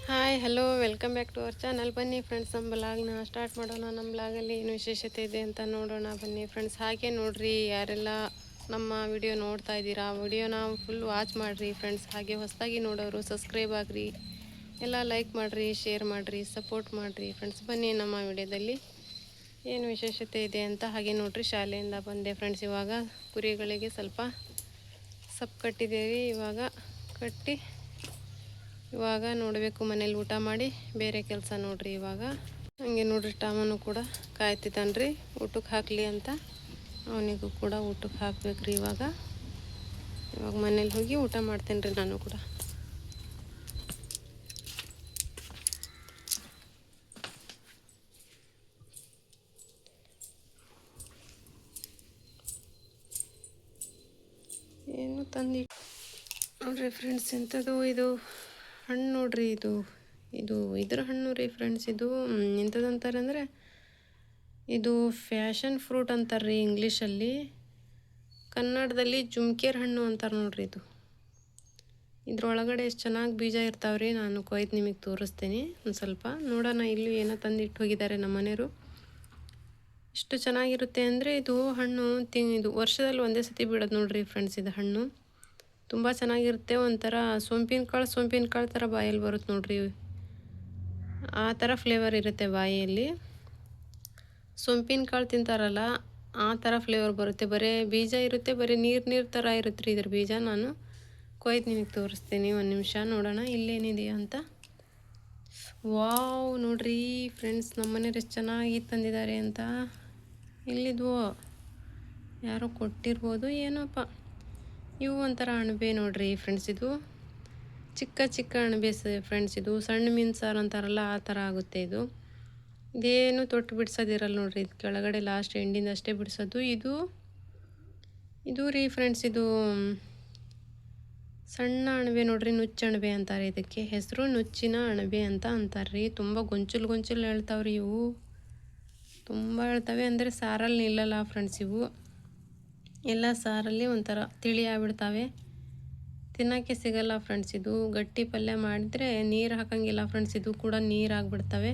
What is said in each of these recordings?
Hi hello welcome back to our channel. ಬನ್ನಿ friends, ನಮ್ಮ ಬ್ಲಾಗ್ನ ಸ್ಟಾರ್ಟ್ ಮಾಡೋಣ. ನಮ್ಮ ಬ್ಲಾಗಲ್ಲಿ ಏನು ವಿಶೇಷತೆ ಇದೆ ಅಂತ ನೋಡೋಣ ಬನ್ನಿ ಫ್ರೆಂಡ್ಸ್. ಹಾಗೆ ನೋಡಿರಿ, ಯಾರೆಲ್ಲ ನಮ್ಮ ವಿಡಿಯೋ ನೋಡ್ತಾ ಇದ್ದೀರಾ, ವಿಡಿಯೋನ ಫುಲ್ ವಾಚ್ ಮಾಡಿರಿ ಫ್ರೆಂಡ್ಸ್. ಹಾಗೆ ಹೊಸದಾಗಿ ನೋಡೋರು ಸಬ್ಸ್ಕ್ರೈಬ್ ಆಗಿರಿ, ಎಲ್ಲ ಲೈಕ್ ಮಾಡಿರಿ, ಶೇರ್ ಮಾಡಿರಿ, ಸಪೋರ್ಟ್ ಮಾಡಿರಿ ಫ್ರೆಂಡ್ಸ್. ಬನ್ನಿ ನಮ್ಮ ವಿಡಿಯೋದಲ್ಲಿ ಏನು ವಿಶೇಷತೆ ಇದೆ ಅಂತ. ಹಾಗೆ ನೋಡಿರಿ, ಶಾಲೆಯಿಂದ ಬಂದೆ ಫ್ರೆಂಡ್ಸ್. ಇವಾಗ ಕುರಿಗಳಿಗೆ ಸ್ವಲ್ಪ ಸೊಪ್ಪು ಕಟ್ಟಿದ್ದೀವಿ. ಇವಾಗ ನೋಡಬೇಕು, ಮನೇಲಿ ಊಟ ಮಾಡಿ ಬೇರೆ ಕೆಲಸ ನೋಡ್ರಿ. ಇವಾಗ ಹಂಗೆ ನೋಡ್ರಿ, ಟಾಮನು ಕೂಡ ಕಾಯ್ತಿದ್ದಾನ್ರಿ ಊಟಕ್ಕೆ ಹಾಕಲಿ ಅಂತ. ಅವನಿಗೂ ಕೂಡ ಊಟಕ್ಕೆ ಹಾಕ್ಬೇಕ್ರಿ. ಇವಾಗ ಮನೇಲಿ ಹೋಗಿ ಊಟ ಮಾಡ್ತೇನೆ ರೀ ನಾನು ಕೂಡ. ಏನು ತಂದು ನೋಡ್ರಿ ಫ್ರೆಂಡ್ಸ್, ಎಂಥದ್ದು ಇದು ಹಣ್ಣು ನೋಡ್ರಿ. ಇದ್ರ ಹಣ್ಣು ರೀ ಫ್ರೆಂಡ್ಸ್. ಇದು ಎಂಥದ್ದಂತಾರೆ ಅಂದರೆ, ಇದು ಫ್ಯಾಷನ್ ಫ್ರೂಟ್ ಅಂತಾರೆ ರೀ ಇಂಗ್ಲೀಷಲ್ಲಿ. ಕನ್ನಡದಲ್ಲಿ ಜುಮ್ಕೇರ್ ಹಣ್ಣು ಅಂತಾರೆ ನೋಡ್ರಿ. ಇದ್ರೊಳಗಡೆ ಎಷ್ಟು ಚೆನ್ನಾಗಿ ಬೀಜ ಇರ್ತಾವ್ರಿ. ನಾನು ಕೊಯ್ದು ನಿಮಗೆ ತೋರಿಸ್ತೀನಿ ಒಂದು ಸ್ವಲ್ಪ ನೋಡೋಣ. ಇಲ್ಲೂ ಏನೋ ತಂದಿಟ್ಟು ಹೋಗಿದ್ದಾರೆ ನಮ್ಮ ಮನೆಯವರು. ಎಷ್ಟು ಚೆನ್ನಾಗಿರುತ್ತೆ ಅಂದರೆ ಇದು ಹಣ್ಣು. ಇದು ವರ್ಷದಲ್ಲಿ ಒಂದೇ ಸತಿ ಬಿಡೋದು ನೋಡ್ರಿ ಫ್ರೆಂಡ್ಸ್. ಇದು ಹಣ್ಣು ತುಂಬ ಚೆನ್ನಾಗಿರುತ್ತೆ. ಒಂಥರ ಸೊಂಪಿನ ಕಾಳು ಥರ ಬಾಯಲ್ಲಿ ಬರುತ್ತೆ ನೋಡ್ರಿ. ಆ ಥರ ಫ್ಲೇವರ್ ಇರುತ್ತೆ ಬಾಯಿಯಲ್ಲಿ. ಸೊಂಪಿನ ಕಾಳು ತಿಂತಾರಲ್ಲ, ಆ ಥರ ಫ್ಲೇವರ್ ಬರುತ್ತೆ. ಬರೀ ಬೀಜ ಇರುತ್ತೆ, ಬರೀ ನೀರು ಥರ ಇರುತ್ತೆ ರೀ ಇದ್ರ ಬೀಜ. ನಾನು ಕೊಯ್ದು ನಿಮಗೆ ತೋರಿಸ್ತೀನಿ, ಒಂದು ನಿಮಿಷ ನೋಡೋಣ ಇಲ್ಲೇನಿದೆಯಾ ಅಂತ. ವಾವ್ ನೋಡ್ರಿ ಫ್ರೆಂಡ್ಸ್, ನಮ್ಮ ಮನೆಯವ್ರು ಎಷ್ಟು ಚೆನ್ನಾಗಿ ತಂದಿದ್ದಾರೆ ಅಂತ. ಇಲ್ಲಿದ್ವೋ ಯಾರೋ ಕೊಟ್ಟಿರ್ಬೋದು ಏನೋಪ್ಪ. ಇವು ಒಂಥರ ಅಣಬೆ ನೋಡ್ರಿ ಫ್ರೆಂಡ್ಸ್. ಇದು ಚಿಕ್ಕ ಅಣಬೆ ಫ್ರೆಂಡ್ಸ್. ಇದು ಸಣ್ಣ ಮೀನು ಸಾರು ಅಂತಾರಲ್ಲ, ಆ ಥರ ಆಗುತ್ತೆ ಇದು. ಇದೇನು ತೊಟ್ಟು ಬಿಡಿಸೋದಿರಲ್ಲ ನೋಡ್ರಿ. ಇದು ಕೆಳಗಡೆ ಲಾಸ್ಟ್ ಎಂಡಿಂದ ಅಷ್ಟೇ ಬಿಡಿಸೋದು. ಇದು ರೀ ಫ್ರೆಂಡ್ಸ್, ಇದು ಸಣ್ಣ ಅಣಬೆ ನೋಡ್ರಿ. ನುಚ್ಚಣಬೆ ಅಂತಾರೆ ಇದಕ್ಕೆ. ಹೆಸರು ನುಚ್ಚಿನ ಅಣಬೆ ಅಂತ ಅಂತಾರೆ ರೀ. ತುಂಬ ಗೊಂಚಲು ಹೇಳ್ತಾವ್ರಿ ಇವು. ತುಂಬ ಹೇಳ್ತವೆ ಅಂದರೆ ಸಾರಲ್ಲಿ ನಿಲ್ಲಲ್ಲ ಫ್ರೆಂಡ್ಸ್. ಇವು ಎಲ್ಲ ಸಾರಲ್ಲಿ ಒಂಥರ ತಿಳಿ ಆಗ್ಬಿಡ್ತಾವೆ, ತಿನ್ನೋಕ್ಕೆ ಸಿಗಲ್ಲ ಫ್ರೆಂಡ್ಸ್. ಇದು ಗಟ್ಟಿ ಪಲ್ಯ ಮಾಡಿದರೆ ನೀರು ಹಾಕಂಗಿಲ್ಲ ಫ್ರೆಂಡ್ಸ್. ಇದು ಕೂಡ ನೀರು ಆಗಿಬಿಡ್ತವೆ.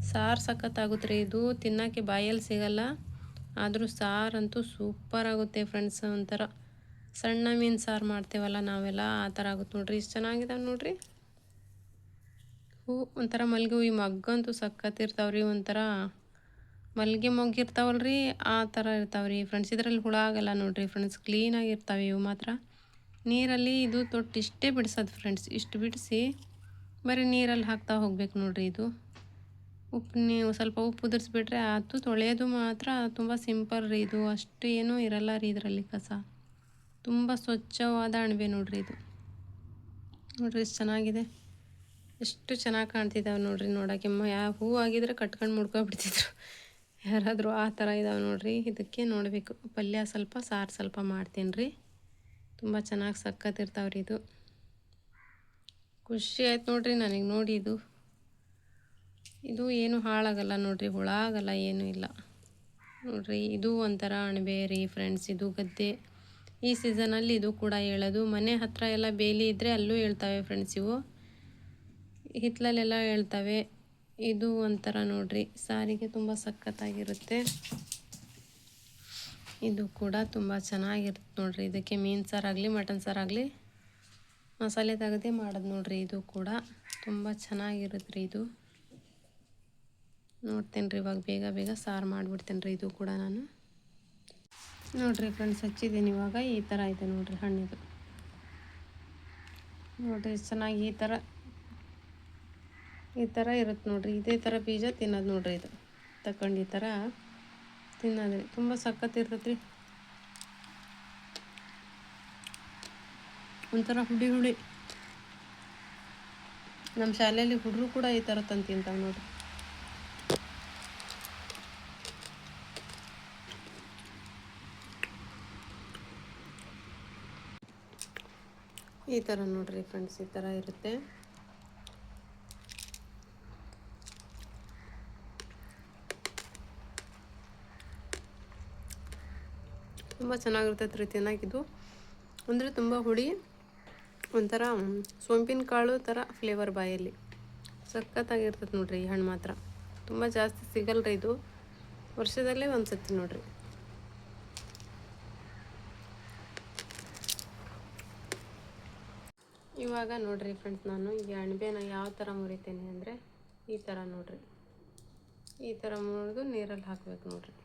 ಸಾರು ಸಖತ್ತಾಗುತ್ತೆ ರೀ. ಇದು ತಿನ್ನೋಕ್ಕೆ ಬಾಯಲ್ಲಿ ಸಿಗಲ್ಲ, ಆದರೂ ಸಾರಂತೂ ಸೂಪರ್ ಆಗುತ್ತೆ ಫ್ರೆಂಡ್ಸ್. ಒಂಥರ ಸಣ್ಣ ಮೀನು ಸಾರು ಮಾಡ್ತೇವಲ್ಲ ನಾವೆಲ್ಲ, ಆ ಥರ ಆಗುತ್ತೆ ನೋಡ್ರಿ. ಇಷ್ಟು ಚೆನ್ನಾಗಿದಾವೆ ನೋಡ್ರಿ. ಒಂಥರ ಮಲ್ಲಿಗೆ ಹೂ. ಈ ಮಗ್ಗಂತೂ ಸಖತ್ತಿರ್ತಾವ್ರಿ. ಒಂಥರ ಮಲ್ಲಿಗೆ ಮೊಗ್ಗಿರ್ತಾವಲ್ರಿ, ಆ ಥರ ಇರ್ತಾವ್ರಿ ಫ್ರೆಂಡ್ಸ್. ಇದರಲ್ಲಿ ಹುಳ ಆಗಲ್ಲ ನೋಡ್ರಿ ಫ್ರೆಂಡ್ಸ್. ಕ್ಲೀನಾಗಿರ್ತಾವೆ ಇವು ಮಾತ್ರ. ನೀರಲ್ಲಿ ಇದು ತೊಟ್ಟು ಇಷ್ಟೇ ಬಿಡಿಸೋದು ಫ್ರೆಂಡ್ಸ್. ಇಷ್ಟು ಬಿಡಿಸಿ ಬರೀ ನೀರಲ್ಲಿ ಹಾಕ್ತಾ ಹೋಗ್ಬೇಕು ನೋಡ್ರಿ. ಇದು ನೀವು ಸ್ವಲ್ಪ ಉಪ್ಪು ಉದುರಿಸ್ಬಿಟ್ರೆ ಆಯ್ತು. ತೊಳೆಯೋದು ಮಾತ್ರ ತುಂಬ ಸಿಂಪಲ್ ರೀ. ಇದು ಅಷ್ಟು ಏನೂ ಇರಲ್ಲ ರೀ ಇದರಲ್ಲಿ ಕಸ. ತುಂಬ ಸ್ವಚ್ಛವಾದ ಅಣಬೆ ನೋಡ್ರಿ ಇದು. ನೋಡ್ರಿ ಎಷ್ಟು ಚೆನ್ನಾಗಿದೆ, ಎಷ್ಟು ಚೆನ್ನಾಗಿ ಕಾಣ್ತಿದ್ದಾವೆ ನೋಡ್ರಿ. ನೋಡೋಕ್ಕೆ ಯಾವ ಹೂ ಆಗಿದ್ರೆ ಕಟ್ಕೊಂಡು ಮುಡ್ಕೊಬಿಡ್ತಿದ್ರು ಯಾರಾದರೂ. ಆ ಥರ ಇದ್ದಾವೆ ನೋಡ್ರಿ. ಇದಕ್ಕೆ ನೋಡಬೇಕು, ಪಲ್ಯ ಸ್ವಲ್ಪ ಸಾರು ಸ್ವಲ್ಪ ಮಾಡ್ತೀನಿ ರೀ. ತುಂಬ ಚೆನ್ನಾಗಿ ಸಖತ್ತಿರ್ತಾವ್ರಿ. ಖುಷಿ ಆಯ್ತು ನೋಡ್ರಿ ನನಗೆ ನೋಡಿ. ಇದು ಏನು ಹಾಳಾಗಲ್ಲ ನೋಡ್ರಿ, ಹುಳ ಆಗಲ್ಲ, ಏನೂ ಇಲ್ಲ ನೋಡ್ರಿ. ಇದು ಒಂಥರ ಅಣಬೆ ರೀ ಫ್ರೆಂಡ್ಸ್. ಇದು ಗದ್ದೆ ಈ ಸೀಸನಲ್ಲಿ ಇದು ಕೂಡ ಹೇಳೋದು. ಮನೆ ಹತ್ತಿರ ಎಲ್ಲ ಬೇಲಿ ಇದ್ದರೆ ಅಲ್ಲೂ ಹೇಳ್ತವೆ ಫ್ರೆಂಡ್ಸ್. ಇವು ಹಿತ್ತಲಲ್ಲೆಲ್ಲ ಹೇಳ್ತವೆ. ಇದು ಒಂಥರ ನೋಡ್ರಿ, ಸಾರಿಗೆ ತುಂಬ ಸಖತ್ತಾಗಿರುತ್ತೆ. ಇದು ಕೂಡ ತುಂಬ ಚೆನ್ನಾಗಿರುತ್ತೆ ನೋಡ್ರಿ. ಇದಕ್ಕೆ ಮೀನು ಸಾರಾಗಲಿ ಮಟನ್ ಸಾರಾಗಲಿ ಮಸಾಲೆ ತೆಗೆದೇ ಮಾಡೋದು ನೋಡ್ರಿ. ಇದು ಕೂಡ ತುಂಬ ಚೆನ್ನಾಗಿರುತ್ತೆ ರೀ. ಇದು ನೋಡ್ತೇನೆ ರೀ, ಇವಾಗ ಬೇಗ ಸಾರು ಮಾಡಿಬಿಡ್ತೇನೆ ರೀ. ಇದು ಕೂಡ ನಾನು ನೋಡ್ರಿ ಫ್ರೆಂಡ್ಸ್ ಹಚ್ಚಿದ್ದೀನಿ. ಇವಾಗ ಈ ಥರ ಇದೆ ನೋಡ್ರಿ ಹಣ್ಣಿದು. ನೋಡ್ರಿ ಚೆನ್ನಾಗಿ ಈ ಥರ ಇರುತ್ತೆ ನೋಡ್ರಿ. ಇದೇ ಥರ ಬೀಜ ತಿನ್ನೋದು ನೋಡ್ರಿ. ಇದು ತಗೊಂಡು ಈ ಥರ ತಿನ್ನೋದ್ರಿ. ತುಂಬ ಸಖತ್ತಿರ್ತೈತೆ ರೀ. ಒಂಥರ ಹುಳಿ. ನಮ್ಮ ಶಾಲೆಯಲ್ಲಿ ಹುಡುಗರು ಕೂಡ ಈ ಥರ ತಂದು ತಿಂತಾವೆ ನೋಡ್ರಿ. ಈ ಥರ ನೋಡ್ರಿ ಫ್ರೆಂಡ್ಸ್, ಈ ಥರ ಇರುತ್ತೆ. ತುಂಬ ಚೆನ್ನಾಗಿರ್ತೈತೆ ರೀ ತಿನ್ನೋಕಿದು. ಅಂದರೆ ತುಂಬ ಹುಳಿ, ಒಂಥರ ಸೋಂಪಿನ ಕಾಳು ಥರ ಫ್ಲೇವರ್ ಬಾಯಲ್ಲಿ. ಸಖತ್ತಾಗಿರ್ತದೆ ನೋಡಿರಿ ಈ ಹಣ್ಣು ಮಾತ್ರ. ತುಂಬ ಜಾಸ್ತಿ ಸಿಗಲ್ರಿ ಇದು, ವರ್ಷದಲ್ಲೇ ಒಂದು ಸತಿ ನೋಡಿರಿ. ಇವಾಗ ನೋಡಿರಿ ಫ್ರೆಂಡ್ಸ್, ನಾನು ಈ ಅಣಬೆನ ಯಾವ ಥರ ಮುರಿತೇನೆ ಅಂದರೆ ಈ ಥರ ನೋಡಿರಿ. ಈ ಥರ ಮುರಿದು ನೀರಲ್ಲಿ ಹಾಕ್ಬೇಕು ನೋಡಿರಿ.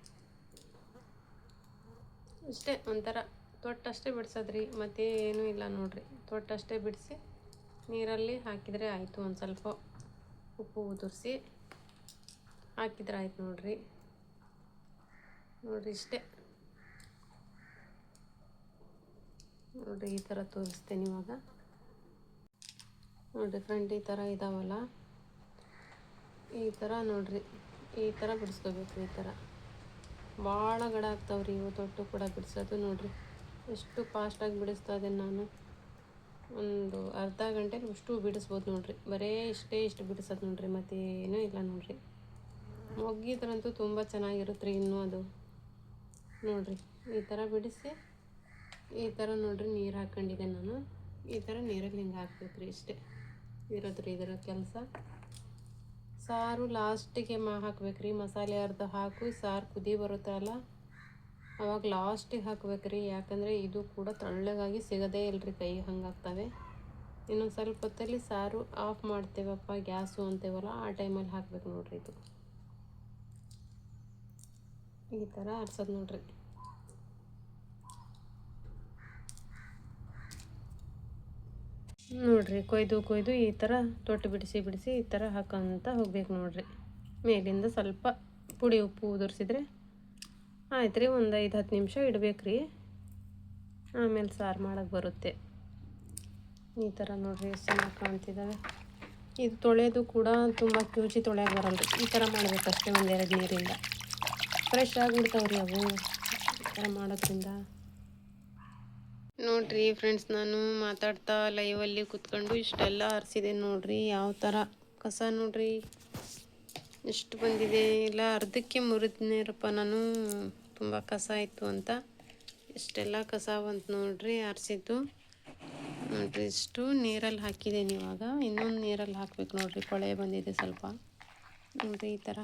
ಇಷ್ಟೇ, ಒಂಥರ ತೊಟ್ಟಷ್ಟೇ ಬಿಡಿಸೋದ್ರಿ, ಮತ್ತೆ ಏನೂ ಇಲ್ಲ ನೋಡಿರಿ. ತೊಟ್ಟಷ್ಟೇ ಬಿಡಿಸಿ ನೀರಲ್ಲಿ ಹಾಕಿದರೆ ಆಯಿತು. ಒಂದು ಸ್ವಲ್ಪ ಉಪ್ಪು ಉದುರಿಸಿ ಹಾಕಿದ್ರೆ ಆಯ್ತು ನೋಡಿರಿ. ಇಷ್ಟೇ ನೋಡಿರಿ. ಈ ಥರ ತೋರಿಸ್ತೇನೆ ಇವಾಗ. ನೋಡಿರಿ ಫ್ರೆಂಡ್, ಈ ಥರ ಇದಾವಲ್ಲ, ಈ ಥರ ನೋಡಿರಿ. ಈ ಥರ ಬಿಡಿಸ್ಕೋಬೇಕು. ಈ ಥರ ಭಾಳ ಗಡ ಆಗ್ತಾವ್ರಿ ಇವು ತೊಟ್ಟು ಕೂಡ ಬಿಡಿಸೋದು. ನೋಡಿರಿ ಎಷ್ಟು ಫಾಸ್ಟಾಗಿ ಬಿಡಿಸ್ತಾ ಇದ್ದೇನೆ ನಾನು. ಒಂದು ಅರ್ಧ ಗಂಟೆಲಿ ಅಷ್ಟು ಬಿಡಿಸ್ಬೋದು ನೋಡಿರಿ. ಬರೀ ಇಷ್ಟು ಬಿಡಿಸೋದು ನೋಡಿರಿ, ಮತ್ತು ಏನೂ ಇಲ್ಲ ನೋಡಿರಿ. ಮೊಗ್ಗಿದ್ರಂತೂ ತುಂಬ ಚೆನ್ನಾಗಿರುತ್ತೆ ರೀ. ಇನ್ನೂ ಅದು ನೋಡಿರಿ ಈ ಥರ ಬಿಡಿಸಿ ಈ ಥರ ನೋಡಿರಿ ನೀರು ಹಾಕ್ಕೊಂಡಿದ್ದೆ ನಾನು. ಈ ಥರ ನೀರಲ್ಲಿ ಹಿಂಗೆ ಹಾಕ್ಬೇಕು ರೀ. ಇಷ್ಟೇ ಇರೋದ್ರಿ ಇದರ ಕೆಲಸ. ಸಾರು ಲಾಸ್ಟಿಗೆ ಹಾಕ್ಬೇಕು ರೀ. ಮಸಾಲೆ ಅರ್ಧ ಹಾಕಿ ಸಾರು ಕುದಿ ಬರುತ್ತಲ್ಲ ಅವಾಗ ಲಾಸ್ಟಿಗೆ ಹಾಕ್ಬೇಕು ರೀ. ಯಾಕಂದರೆ ಇದು ಕೂಡ ತಳ್ಳಗಾಗಿ ಸಿಗೋದೇ ಇಲ್ಲರಿ, ಕೈ ಹಂಗಾಗ್ತವೆ. ಇನ್ನೊಂದು ಸ್ವಲ್ಪ ಹೊತ್ತಲ್ಲಿ ಸಾರು ಆಫ್ ಮಾಡ್ತೇವಪ್ಪ ಗ್ಯಾಸು ಅಂತೇವಲ್ಲ, ಆ ಟೈಮಲ್ಲಿ ಹಾಕ್ಬೇಕು ನೋಡಿರಿ. ಇದು ಈ ಥರ ಆರಿಸೋದು ನೋಡಿರಿ. ನೋಡಿರಿ ಕೊಯ್ದು ಈ ಥರ ತೊಟ್ಟು ಬಿಡಿಸಿ ಈ ಥರ ಹಾಕೋಂತ ಹೋಗ್ಬೇಕು ನೋಡಿರಿ. ಮೇಲಿಂದ ಸ್ವಲ್ಪ ಪುಡಿ ಉಪ್ಪು ಉದುರಿಸಿದ್ರೆ ಆಯ್ತು ರೀ. ಒಂದು 5-10 ನಿಮಿಷ ಇಡಬೇಕು ರೀ, ಆಮೇಲೆ ಸಾರು ಮಾಡೋಕ್ಕೆ ಬರುತ್ತೆ. ಈ ಥರ ನೋಡಿರಿ ಎಷ್ಟು ಚೆನ್ನಾಗಿ ಕಾಣ್ತಿದ್ದಾವೆ. ಇದು ತೊಳೆಯೋದು ಕೂಡ ತುಂಬ ಕ್ಯೂಚಿ ತೊಳೆಯೋಕೆ ಬರಲ್ಲ ರೀ. ಈ ಥರ ಮಾಡಬೇಕಷ್ಟೇ, 1-2 ನೀರಿಂದ ಫ್ರೆಶ್ ಆಗಿಬಿಡ್ತಾವ್ರಿ ಅವು ಈ ಥರ ಮಾಡೋದ್ರಿಂದ. ನೋಡಿರಿ ಫ್ರೆಂಡ್ಸ್, ನಾನು ಮಾತಾಡ್ತಾ ಲೈವಲ್ಲಿ ಕೂತ್ಕೊಂಡು ಇಷ್ಟೆಲ್ಲ ಹರಿಸಿದೆ ನೋಡಿರಿ. ಯಾವ ಥರ ಕಸ ನೋಡಿರಿ ಎಷ್ಟು ಬಂದಿದೆ. ಇಲ್ಲ ಅರ್ಧಕ್ಕೆ ಮುರಿದ್ನೇರಪ್ಪ ನಾನು, ತುಂಬ ಕಸ ಇತ್ತು ಅಂತ. ಇಷ್ಟೆಲ್ಲ ಕಸ ಬಂತು ನೋಡಿರಿ ಹರಿಸಿದ್ದು. ನೋಡಿರಿ ಇಷ್ಟು ನೀರಲ್ಲಿ ಹಾಕಿದ್ದೇನೆ. ಇವಾಗ ಇನ್ನೊಂದು ನೀರಲ್ಲಿ ಹಾಕ್ಬೇಕು ನೋಡಿರಿ. ಕೊಳೆ ಬಂದಿದೆ ಸ್ವಲ್ಪ ನೋಡಿರಿ. ಈ ಥರ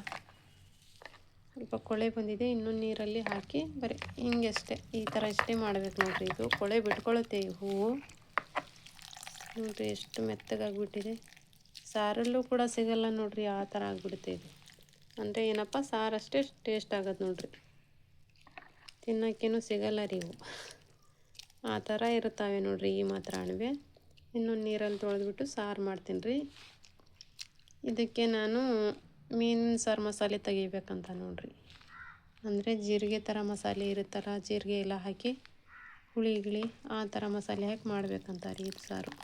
ಸ್ವಲ್ಪ ಕೊಳೆ ಬಂದಿದೆ. ಇನ್ನೊಂದು ನೀರಲ್ಲಿ ಹಾಕಿ ಬರೀ ಹಿಂಗೆ ಅಷ್ಟೇ, ಈ ಥರ ಇಷ್ಟೇ ಮಾಡಬೇಕು ನೋಡಿರಿ. ಇದು ಕೊಳೆ ಬಿಟ್ಕೊಳ್ಳುತ್ತೆ ಈ ಹೂವು ನೋಡಿರಿ. ಎಷ್ಟು ಮೆತ್ತಗಾಗಿಬಿಟ್ಟಿದೆ. ಸಾರಲ್ಲೂ ಕೂಡ ಸಿಗಲ್ಲ ನೋಡಿರಿ, ಆ ಥರ ಆಗಿಬಿಡುತ್ತೆ ಇದು. ಅಂದರೆ ಏನಪ್ಪ, ಸಾರಷ್ಟೇ ಟೇಸ್ಟ್ ಆಗೋದು ನೋಡಿರಿ, ತಿನ್ನೋಕ್ಕೇನು ಸಿಗಲ್ಲ ರೀ ಇವು. ಆ ಥರ ಇರುತ್ತವೆ ನೋಡಿರಿ ಈ ಮಾತ್ರ ಅಣಬೆ. ಇನ್ನೊಂದು ನೀರಲ್ಲಿ ತೊಳೆದ್ಬಿಟ್ಟು ಸಾರು ಮಾಡ್ತೀನಿ ರೀ. ಇದಕ್ಕೆ ನಾನು ಮೀನಿನ ಸಾರು ಮಸಾಲೆ ತೆಗಿಬೇಕಂತ ನೋಡಿರಿ. ಅಂದರೆ ಜೀರಿಗೆ ಥರ ಮಸಾಲೆ ಇರುತ್ತಲ್ಲ, ಜೀರಿಗೆ ಎಲ್ಲ ಹಾಕಿ ಹುಳಿ ಗಿಳಿ ಆ ಥರ ಮಸಾಲೆ ಹಾಕಿ ಮಾಡಬೇಕಂತ ರೀ ಇದು ಸಾರು.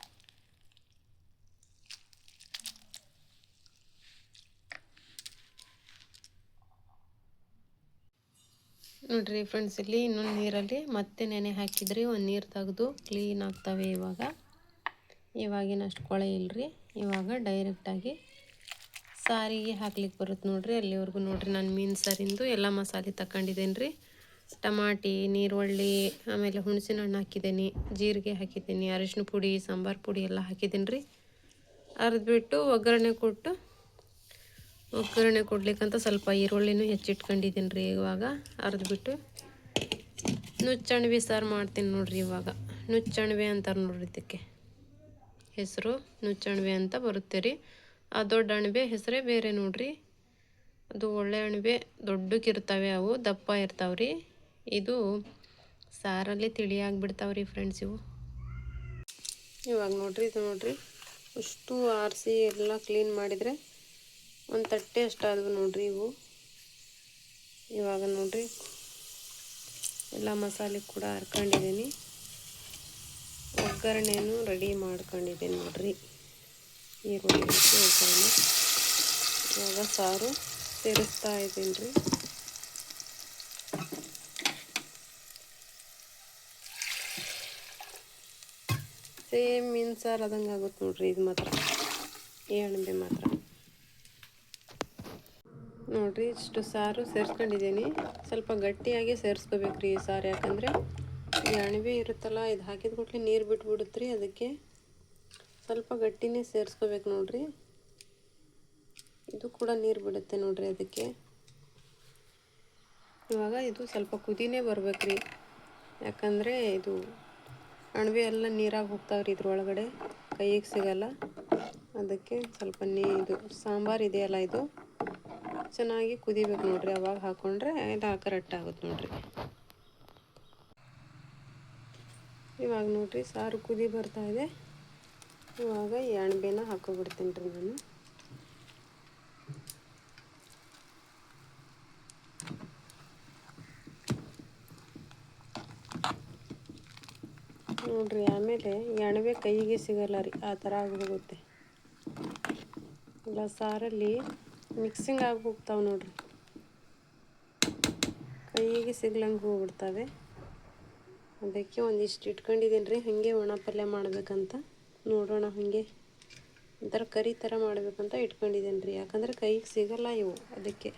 ನೋಡಿರಿ ಫ್ರೆಂಡ್ಸ್, ಇಲ್ಲಿ ಇನ್ನೊಂದು ನೀರಲ್ಲಿ ಮತ್ತೆ ನೆನೆ ಹಾಕಿದ್ರಿ. ಒಂದು ನೀರು ತೆಗೆದು ಕ್ಲೀನ್ ಆಗ್ತವೆ ಇವಾಗಿನಷ್ಟು ಕೊಳೆ ಇಲ್ಲರಿ. ಇವಾಗ ಡೈರೆಕ್ಟಾಗಿ ಸಾರಿಗೆ ಹಾಕ್ಲಿಕ್ಕೆ ಬರುತ್ತೆ ನೋಡಿರಿ. ಅಲ್ಲಿವರೆಗೂ ನೋಡಿರಿ ನಾನು ಮೀನು ಸಾರಿಂದು ಎಲ್ಲ ಮಸಾಲೆ ತಗೊಂಡಿದ್ದೇನೆ ರೀ. ಟಮಾಟಿ, ನೀರುಳ್ಳಿ, ಆಮೇಲೆ ಹುಣಸಿನ ಹಣ್ಣು ಹಾಕಿದ್ದೀನಿ, ಜೀರಿಗೆ ಹಾಕಿದ್ದೀನಿ, ಅರಿಶಿನ ಪುಡಿ, ಸಾಂಬಾರು ಪುಡಿ ಎಲ್ಲ ಹಾಕಿದ್ದೀನಿ ರೀ. ಅರ್ದ್ಬಿಟ್ಟು ಒಗ್ಗರಣೆ ಕೊಡ್ಲಿಕ್ಕಂತ ಸ್ವಲ್ಪ ಈರುಳ್ಳಿನೂ ಹೆಚ್ಚಿಟ್ಕೊಂಡಿದ್ದೀನಿ ರೀ. ಇವಾಗ ಅರ್ದ್ಬಿಟ್ಟು ನುಚ್ಚಣಬೆ ಸಾರು ಮಾಡ್ತೀನಿ ನೋಡಿರಿ. ಇವಾಗ ನುಚ್ಚಣಬೆ ಅಂತಾರೆ ನೋಡ್ರಿ, ಇದಕ್ಕೆ ಹೆಸರು ನುಚ್ಚಣಬೆ ಅಂತ ಬರುತ್ತೆ ರೀ. ಆ ದೊಡ್ಡ ಅಣಬೆ ಹೆಸರೇ ಬೇರೆ ನೋಡ್ರಿ. ಅದು ಒಳ್ಳೆ ಅಣಬೆ, ದೊಡ್ಡಕ್ಕಿರ್ತವೆ, ಅವು ದಪ್ಪ ಇರ್ತಾವ್ರಿ. ಇದು ಸಾರಲ್ಲಿ ತಿಳಿಯಾಗಿಬಿಡ್ತಾವ್ರಿ ಫ್ರೆಂಡ್ಸ್ ಇವು. ಇವಾಗ ನೋಡ್ರಿ, ಇದು ನೋಡ್ರಿ ಅಷ್ಟು ಆರಿಸಿ ಎಲ್ಲ ಕ್ಲೀನ್ ಮಾಡಿದರೆ ಒಂದು ತಟ್ಟೆ ಅಷ್ಟಾದವು ನೋಡ್ರಿ ಇವು. ಇವಾಗ ನೋಡ್ರಿ ಎಲ್ಲ ಮಸಾಲೆ ಕೂಡ ಹರ್ಕೊಂಡಿದ್ದೀನಿ, ಒಗ್ಗರಣೆಯನ್ನು ರೆಡಿ ಮಾಡ್ಕೊಂಡಿದ್ದೀನಿ ನೋಡ್ರಿ. ಈರುಳ್ಳಿ ಹಾಕಿ ಒಗ್ಗರಣೆ. ಇವಾಗ ಸಾರು ಸೇರಿಸ್ತಾ ಇದ್ದೀನಿ ರೀ. ಸೇಮ್ ಮೀನು ಸಾರು ಆದಂಗೆ ಆಗುತ್ತೆ ನೋಡ್ರಿ ಇದು ಮಾತ್ರ, ಈ ಅಣಬೆ ಮಾತ್ರ. ನೋಡಿರಿ ಇಷ್ಟು ಸಾರು ಸೇರಿಸ್ಕೊಂಡಿದ್ದೀನಿ. ಸ್ವಲ್ಪ ಗಟ್ಟಿಯಾಗಿ ಸೇರಿಸ್ಕೋಬೇಕ್ರಿ ಈ ಸಾರು. ಯಾಕಂದರೆ ಈ ಅಣಬೆ ಇರುತ್ತಲ್ಲ, ಇದು ಹಾಕಿದ ಕೂಡಲೇ ನೀರು ಬಿಟ್ಬಿಡುತ್ತೆ ರೀ. ಅದಕ್ಕೆ ಸ್ವಲ್ಪ ಗಟ್ಟಿನೇ ಸೇರಿಸ್ಕೋಬೇಕು ನೋಡ್ರಿ. ಇದು ಕೂಡ ನೀರು ಬಿಡುತ್ತೆ ನೋಡ್ರಿ ಅದಕ್ಕೆ. ಇವಾಗ ಇದು ಸ್ವಲ್ಪ ಕುದಿನೇ ಬರ್ಬೇಕ್ರಿ, ಯಾಕಂದರೆ ಇದು ಅಣಬೆ ಎಲ್ಲ ನೀರಾಗಿ ಹೋಗ್ತಾವ್ರಿ ಇದ್ರೊಳಗಡೆ, ಕೈಗೆ ಸಿಗಲ್ಲ. ಅದಕ್ಕೆ ಸ್ವಲ್ಪ ಇದು ಸಾಂಬಾರು ಇದೆಯಲ್ಲ ಇದು ಚೆನ್ನಾಗಿ ಕುದಿಬೇಕು ನೋಡ್ರಿ, ಅವಾಗ ಹಾಕ್ಕೊಂಡ್ರೆ ಎಲ್ಲ ಕರೆಕ್ಟ್ ಆಗುತ್ತೆ ನೋಡ್ರಿ. ಇವಾಗ ನೋಡ್ರಿ ಸಾರು ಕುದಿ ಬರ್ತಾ ಇದೆ. ಇವಾಗ ಈ ಅಣಬೆನ ಹಾಕೋಬಿಡ್ತೀನಿ ರೀ ನಾನು. ನೋಡ್ರಿ ಆಮೇಲೆ ಈ ಅಣಬೆ ಕೈಗೆ ಸಿಗಲ್ಲ ರೀ, ಆ ಥರ ಆಗೋಗುತ್ತೆ. ಇಲ್ಲ ಸಾರಲ್ಲಿ ಮಿಕ್ಸಿಂಗ್ ಆಗಿ ಹೋಗ್ತಾವೆ ನೋಡ್ರಿ, ಕೈಗೆ ಸಿಗ್ಲಂಗೆ ಹೋಗ್ಬಿಡ್ತವೆ. ಅದಕ್ಕೆ ಒಂದಿಷ್ಟು ಇಟ್ಕೊಂಡಿದ್ದೀನಿ ರೀ, ಹಾಗೆ ಒಣ ಪಲ್ಯ ಮಾಡ್ಬೇಕಂತ. ನೋಡೋಣ, ಹಾಗೆ ಒಂಥರ ಕರಿ ಥರ ಮಾಡ್ಬೇಕಂತ ಇಟ್ಕೊಂಡಿದ್ದೀನಿ ರೀ, ಯಾಕಂದರೆ ಕೈಗೆ ಸಿಗಲ್ಲ ಇವು, ಅದಕ್ಕೆ.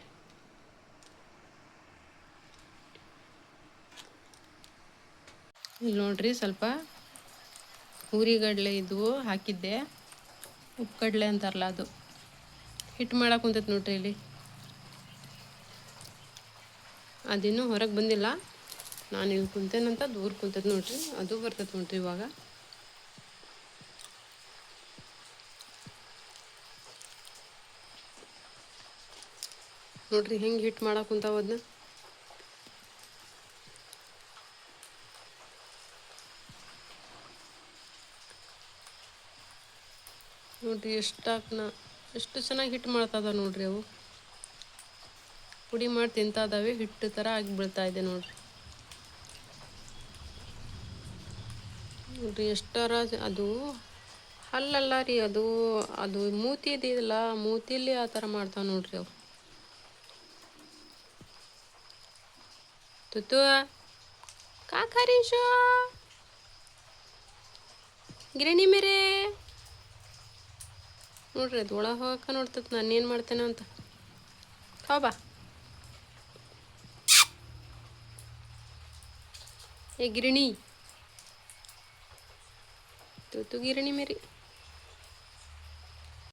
ಇಲ್ಲಿ ನೋಡ್ರಿ ಸ್ವಲ್ಪ ಹುರಿಗಡಲೆ ಇದ್ವು ಹಾಕಿದ್ದೆ, ಉಪ್ಪು ಕಡಲೆ ಅಂತಾರಲ್ಲ ಅದು ಹಿಟ್ಟು ಮಾಡಕ್ಕೆ ಕುಂತೈತೆ ನೋಡ್ರಿ. ಇಲ್ಲಿ ಅದಿನ್ನೂ ಹೊರಗೆ ಬಂದಿಲ್ಲ, ನಾನು ಇಲ್ಲಿ ಕುಂತೇನಂತ ದೂರ ಕುಂತೈತೆ ನೋಡ್ರಿ, ಅದು ಬರ್ತೈತೆ ನೋಡ್ರಿ ಇವಾಗ. ನೋಡ್ರಿ ಹೆಂಗೆ ಹಿಟ್ಟು ಮಾಡಕ್ಕೆ ಕುಂತಾವ ಅದನ್ನ. ನೋಡ್ರಿ ಎಷ್ಟು ಚೆನ್ನಾಗಿ ಹಿಟ್ಟು ಮಾಡ್ತದ ನೋಡ್ರಿ. ಅವು ಪುಡಿ ಮಾಡಿ ತಿಂತಾ ಇದ್ದಾವೆ, ಹಿಟ್ಟು ಥರ ಆಗಿ ಬೀಳ್ತಾ ಇದೆ ನೋಡ್ರಿ. ನೋಡ್ರಿ ಎಷ್ಟರ ಅದು ಹಲ್ಲಲ್ಲ ರೀ, ಅದು ಮೂತಿ ಇದೆಯಲ್ಲ, ಮೂತಿಲಿ ಆ ಥರ ಮಾಡ್ತಾವೆ ನೋಡ್ರಿ ಅವು. ತುತ್ತು ಕಾಕರೀಶು ಗಿರಣಿ ಮೇರೆ ನೋಡ್ರಿ, ಅದು ಒಳಗೆ ಹೋಗಕ್ಕೆ ನೋಡ್ತೈತೆ ನಾನೇನು ಮಾಡ್ತೇನೆ ಅಂತ. ಬಾ ಏ ಗಿರಣಿ, ತುತ್ತು ಗಿರಣಿ ಮೇರಿ.